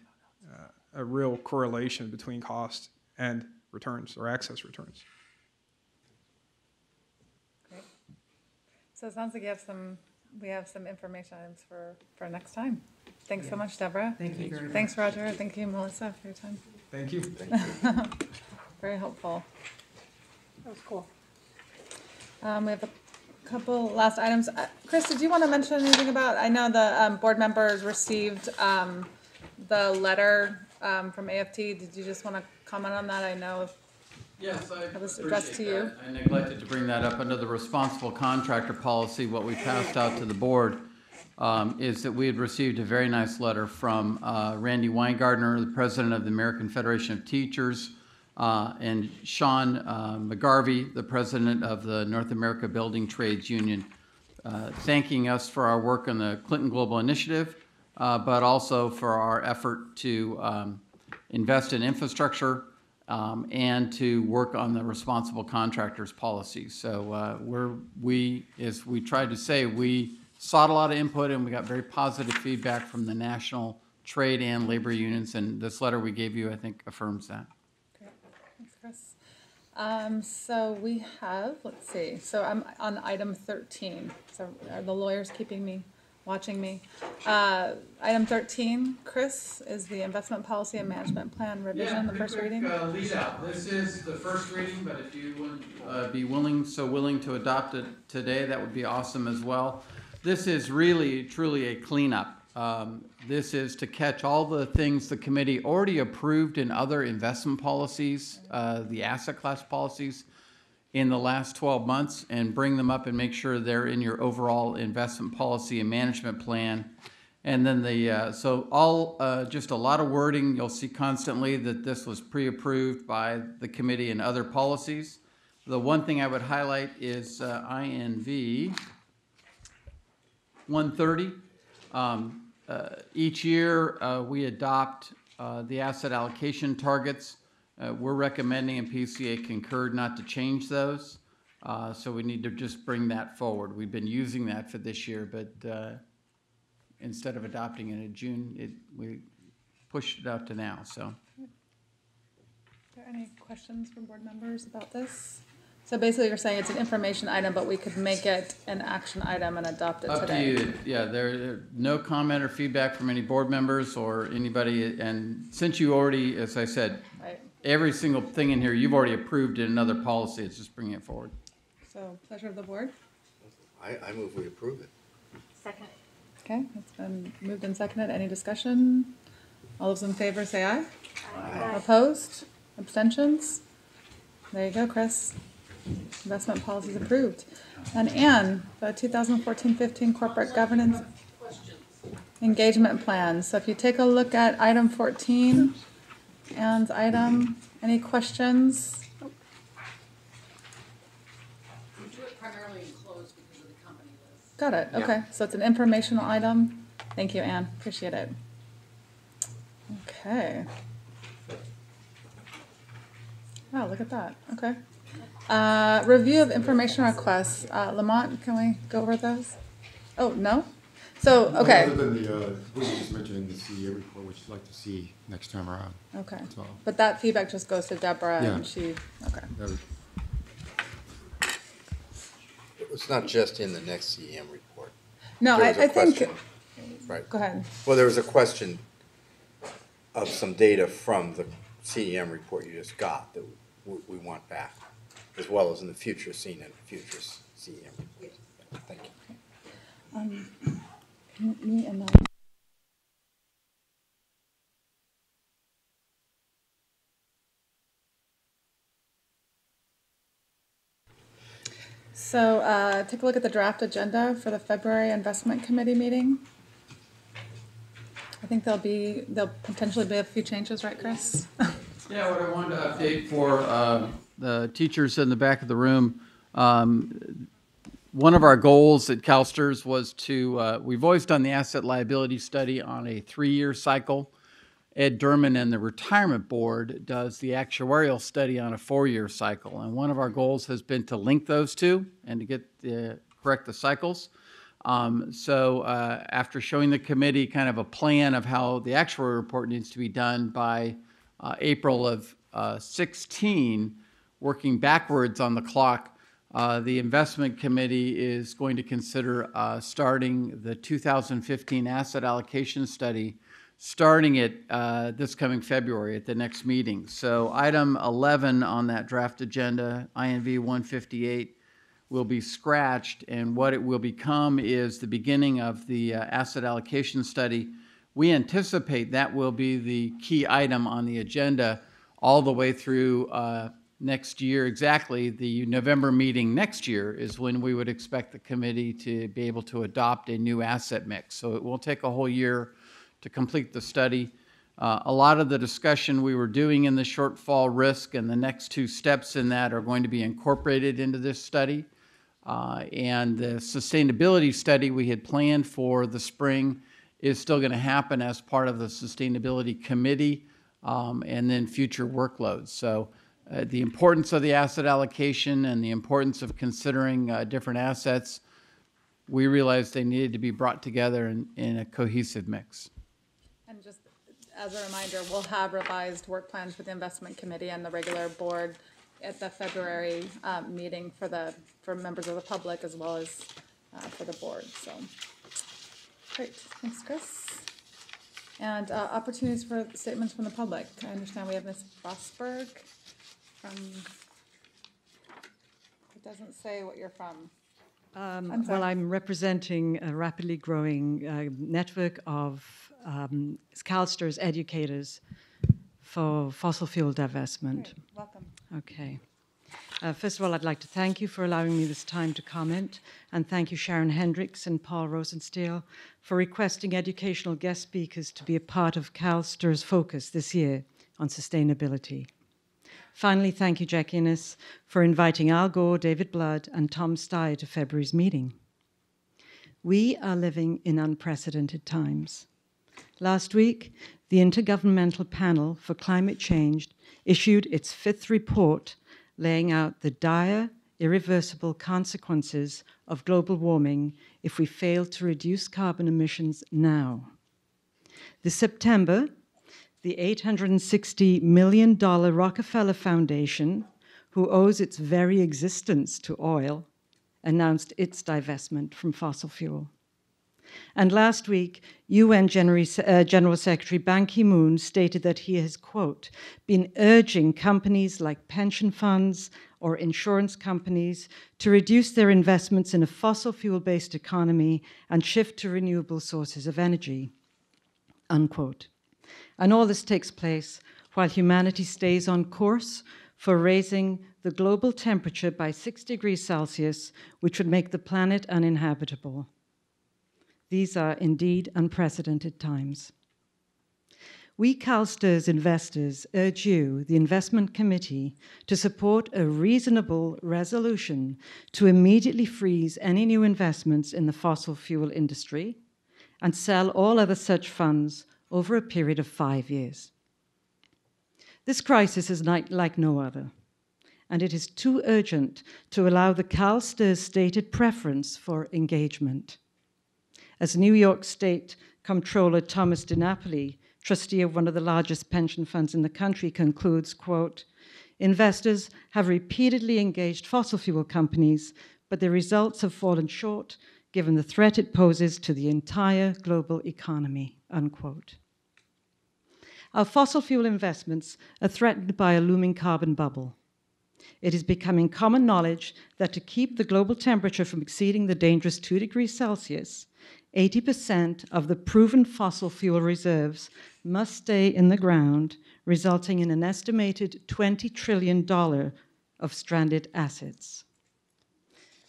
a real correlation between cost and returns or excess returns. Great. So it sounds like we have some information items for next time. Thanks so much, Deborah. Thank you very much. Thanks, Roger. Thank you, Melissa, for your time. Thank you. Very helpful. That was cool. We have a couple last items. Chris, did you want to mention anything about, I know the board members received the letter from AFT. Did you just want to comment on that? I know Yes, I it was addressed to appreciate you. that. I neglected to bring that up. Under the responsible contractor policy, what we passed out to the board is that we had received a very nice letter from Randy Weingartner, the president of the American Federation of Teachers, and Sean McGarvey, the president of the North America Building Trades Union, thanking us for our work on the Clinton Global Initiative, but also for our effort to invest in infrastructure and to work on the responsible contractors policy. So as we tried to say, we sought a lot of input and we got very positive feedback from the national trade and labor unions, and this letter we gave you, I think, affirms that. Great. Thanks, Chris. So we have, let's see, so I'm on item 13. So are the lawyers watching me? Item 13, Chris, is the investment policy and management plan revision, the first reading. Lead out. This is the first reading, but if you would be willing to adopt it today, that would be awesome as well. This is really, truly a cleanup. This is to catch all the things the committee already approved in other investment policies, the asset class policies, in the last 12 months, and bring them up and make sure they're in your overall investment policy and management plan. And then just a lot of wording. You'll see constantly that this was pre-approved by the committee and other policies. The one thing I would highlight is INV 130. Each year we adopt the asset allocation targets. We're recommending, and PCA concurred, not to change those. So we need to just bring that forward. We've been using that for this year, but instead of adopting it in June, we pushed it out to now. So, Are there any questions from board members about this? So basically you're saying it's an information item, but we could make it an action item and adopt it up today. to you. Yeah, there no comment or feedback from any board members or anybody. And since you already, as I said, Right. every single thing in here you've already approved in another policy. It's just bringing it forward. So pleasure of the board. I move we approve it. Second. Okay, it's been moved and seconded. Any discussion? All those in favor say aye. Aye. Opposed? Abstentions? There you go, Chris. Investment policy is approved. And Anne, the 2014-15 corporate governance engagement plan. So if you take a look at item 14, Anne's item, any questions? We do it primarily in closed because of the company list. Got it, okay. So it's an informational item. Thank you, Anne, appreciate it. Okay. Wow, look at that, okay. Review of information requests. Lamont, can we go over those? Oh, no? So, okay. Other than the, we were just mentioning the CEA report, which you'd like to see next time around. Okay. So, But that feedback just goes to Deborah Yeah. and she, okay. that would- It's not just in the next CEM report. No, There was a I think, question. Right. go ahead. Well, there was a question of some data from the CEM report you just got that we want back, as well as in the future seen in future CEM reports. Thank you. Me and So take a look at the draft agenda for the February Investment Committee meeting. I think there'll potentially be a few changes, right, Chris? Yeah, what I wanted to update for the teachers in the back of the room, one of our goals at CalSTRS was to, we've always done the asset liability study on a 3-year cycle, Ed Durman and the Retirement Board does the actuarial study on a 4-year cycle. And one of our goals has been to link those two and to correct the cycles. After showing the committee kind of a plan of how the actuarial report needs to be done by April of 16, working backwards on the clock, the investment committee is going to consider starting the 2015 asset allocation study, starting it this coming February at the next meeting. So item 11 on that draft agenda, INV 158, will be scratched, and what it will become is the beginning of the asset allocation study. We anticipate that will be the key item on the agenda all the way through next year. Exactly, the November meeting next year is when we would expect the committee to be able to adopt a new asset mix. So it will take a whole year to complete the study. A lot of the discussion we were doing in the shortfall risk and the next two steps in that are going to be incorporated into this study. And the sustainability study we had planned for the spring is still going to happen as part of the sustainability committee and then future workloads. So the importance of the asset allocation and the importance of considering different assets, we realized they needed to be brought together in a cohesive mix. And just as a reminder, we'll have revised work plans for the investment committee and the regular board at the February meeting for members of the public as well as for the board. So, great, thanks, Chris. And opportunities for statements from the public. I understand we have Ms. Bosberg from. It doesn't say what you're from. Well, I'm representing a rapidly growing network of CalSTRS educators for fossil fuel divestment. Great. Welcome. Okay. First of all, I'd like to thank you for allowing me this time to comment, and thank you Sharon Hendricks and Paul Rosenstiel for requesting educational guest speakers to be a part of CalSTRS focus this year on sustainability. Finally, thank you, Jack Innes, for inviting Al Gore, David Blood, and Tom Steyer to February's meeting. We are living in unprecedented times. Last week, the Intergovernmental Panel for Climate Change issued its 5th report laying out the dire, irreversible consequences of global warming if we fail to reduce carbon emissions now. This September, the $860 million Rockefeller Foundation, who owes its very existence to oil, announced its divestment from fossil fuel. And last week, UN General Secretary Ban Ki-moon stated that he has, quote, been urging companies like pension funds or insurance companies to reduce their investments in a fossil fuel-based economy and shift to renewable sources of energy, unquote. And all this takes place while humanity stays on course for raising the global temperature by 6 degrees Celsius, which would make the planet uninhabitable. These are indeed unprecedented times. We CalSTRS investors urge you, the investment committee, to support a reasonable resolution to immediately freeze any new investments in the fossil fuel industry and sell all other such funds over a period of 5 years. This crisis is like no other, and it is too urgent to allow the CalSTRS stated preference for engagement. As New York State Comptroller Thomas DiNapoli, trustee of one of the largest pension funds in the country, concludes, quote, investors have repeatedly engaged fossil fuel companies, but the results have fallen short given the threat it poses to the entire global economy, unquote. Our fossil fuel investments are threatened by a looming carbon bubble. It is becoming common knowledge that to keep the global temperature from exceeding the dangerous 2 degrees Celsius, 80% of the proven fossil fuel reserves must stay in the ground, resulting in an estimated $20 trillion of stranded assets.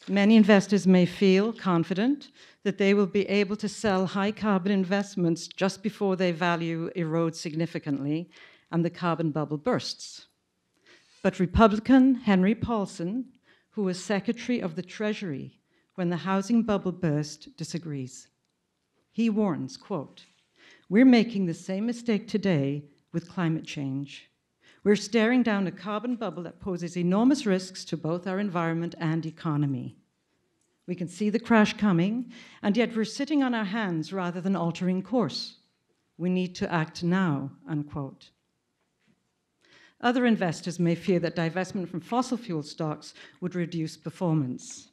Many investors may feel confident that they will be able to sell high carbon investments just before their value erodes significantly and the carbon bubble bursts. But Republican Henry Paulson, who was Secretary of the Treasury when the housing bubble burst, disagrees. He warns, quote, We're making the same mistake today with climate change. We're staring down a carbon bubble that poses enormous risks to both our environment and economy. We can see the crash coming, and yet we're sitting on our hands rather than altering course. We need to act now, unquote. Other investors may fear that divestment from fossil fuel stocks would reduce performance.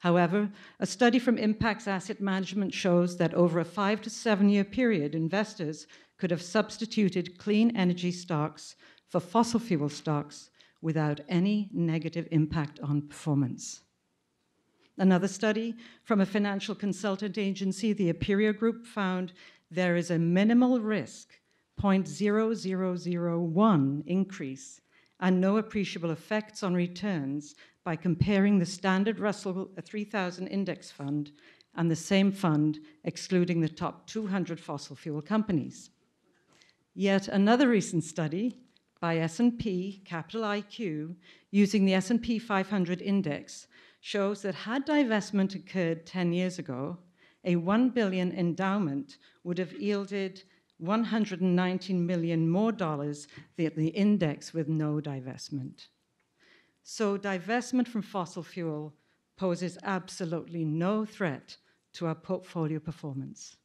However, a study from Impax Asset Management shows that over a 5 to 7 year period, investors could have substituted clean energy stocks for fossil fuel stocks without any negative impact on performance. Another study from a financial consultant agency, the Aperia Group, found there is a minimal risk, 0.0001 increase, and no appreciable effects on returns by comparing the standard Russell 3000 index fund and the same fund excluding the top 200 fossil fuel companies. Yet another recent study by S&P Capital IQ using the S&P 500 index shows that had divestment occurred 10 years ago, a $1 billion endowment would have yielded $119 million more dollars than the index with no divestment. So divestment from fossil fuel poses absolutely no threat to our portfolio performance.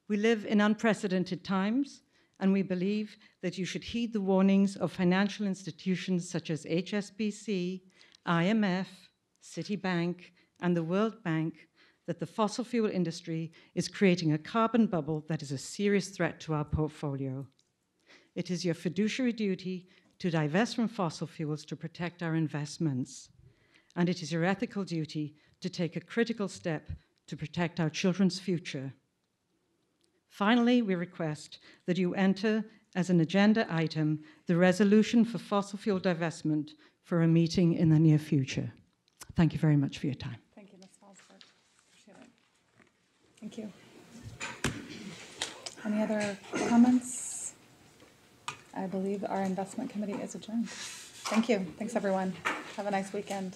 We live in unprecedented times, and we believe that you should heed the warnings of financial institutions such as HSBC, IMF, Citibank, and the World Bank that the fossil fuel industry is creating a carbon bubble that is a serious threat to our portfolio. It is your fiduciary duty to divest from fossil fuels to protect our investments, and it is your ethical duty to take a critical step to protect our children's future. Finally, we request that you enter as an agenda item the resolution for fossil fuel divestment for a meeting in the near future. Thank you very much for your time. Thank you, Ms. Fosberg. Appreciate it. Thank you. Any other comments? I believe our investment committee is adjourned. Thank you. Thanks, everyone. Have a nice weekend.